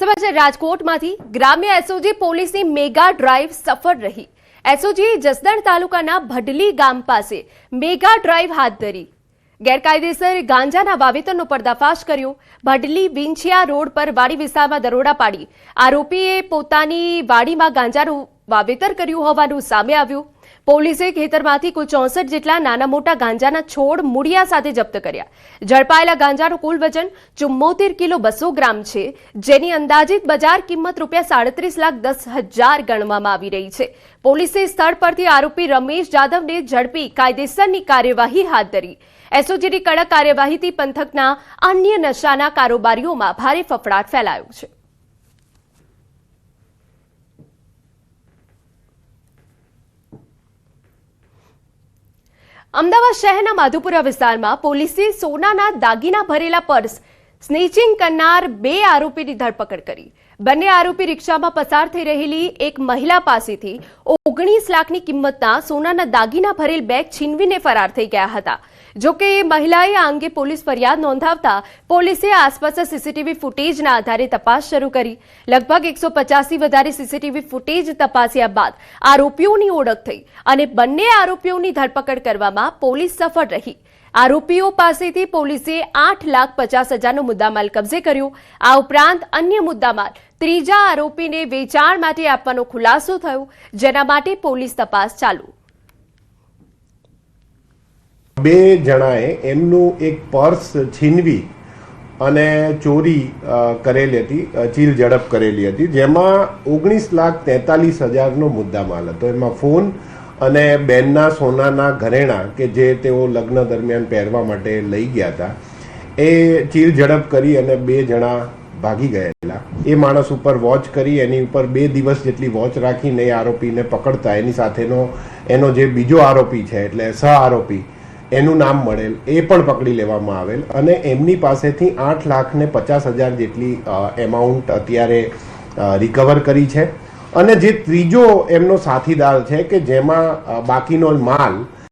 સમાચાર રાજકોટમાંથી ગ્રામ્ય એસઓજી પોલીસની મેગા ડ્રાઈવ સફળ રહી। એસઓજીએ જસદણ તાલુકાના ભડલી ગામ પાસે મેગા ડ્રાઈવ હાથ ધરી ગેરકાયદેસર ગાંજાના વાવેતરનો પર્દાફાશ કર્યો। ભડલી વિંછિયા રોડ પર વાડી વિસ્તારમાં દરોડા પાડી આરોપીએ પોતાની વાડીમાં ગાંજાનું વાવેતર કર્યું હોવાનું સામે આવ્યું। પોલીસે ખેતરમાંથી કુલ 64 જેટલા નાના મોટા ગાંજાના છોડ મૂળિયા સાથે જપ્ત કર્યા। ઝડપાયેલા ગાંજાનું કુલ વજન 74 કિલો 200 ગ્રામ છે, જેની અંદાજિત બજાર કિંમત ₹37,10,000 ગણવામાં આવી રહી છે। પોલીસે સ્થળ પરથી આરોપી રમેશ જાદવને ઝડપી કાયદેસરની કાર્યવાહી હાથ ધરી। એસઓજીની કડક કાર્યવાહીથી પંથકના અન્ય નશાના કારોબારીઓમાં ભારે ફફડાટ ફેલાયો છે। અમદાવાદ શહેરના માધુપુરા વિસ્તારમાં પોલીસે સોનાના દાગીના ભરેલા પર્સ સ્નેચિંગ કરનાર 2 આરોપીની ધરપકડ કરી। બંને આરોપી રિક્ષામાં પસાર થઈ રહેલી એક મહિલા પાસેથી 19 લાખની કિંમતના સોનાના દાગીના ભરેલ બેગ છીનવીને ફરાર થઈ ગયા હતા। જોકે મહિલાએ આ અંગે પોલીસ ફરિયાદ નોંધાવતા પોલીસે આસપાસના સીસીટીવી ફૂટેજના આધારે તપાસ શરૂ કરી। લગભગ 150થી વધારે સીસીટીવી ફૂટેજ તપાસ્યા બાદ આરોપીઓની ઓળખ થઈ અને બંને આરોપીઓની ધરપકડ કરવામાં પોલીસ સફળ રહી। આરોપીઓ પાસેથી પોલીસે 8,50,000નો મુદ્દામાલ કબજે કર્યો। આ ઉપરાંત અન્ય મુદ્દામાલ ત્રીજા આરોપીને વેચાણ માટે આપવાનો ખુલાસો થયો, જેના માટે પોલીસ તપાસ ચાલુ। 2 જણાએ એમનું એક પર્સ છીનવી અને ચોરી કરેલી હતી, ચીલ ઝડપ કરેલી હતી, જેમાં 19,43,000નો મુદ્દામાલ હતો। એમાં ફોન અને બેનના સોનાના ઘરેણા કે જે તેઓ લગ્ન દરમિયાન પહેરવા માટે લઈ ગયા હતા, એ ચીલ ઝડપ કરી અને 2 જણા ભાગી ગયેલા। એ માણસ ઉપર વોચ કરી, એની ઉપર 2 દિવસ જેટલી વોચ રાખીને એ આરોપીને પકડતા એની સાથેનો એનો જે બીજો આરોપી છે એટલે સહ આરોપી એનું નામ મળેલ, એ પણ પકડી લેવામાં આવેલ અને એમની પાસેથી 8,50,000 જેટલી એમાઉન્ટ અત્યારે રિકવર કરી છે। અને જે ત્રીજો એમનો સાથીદાર છે કે જેમાં બાકીનો માલ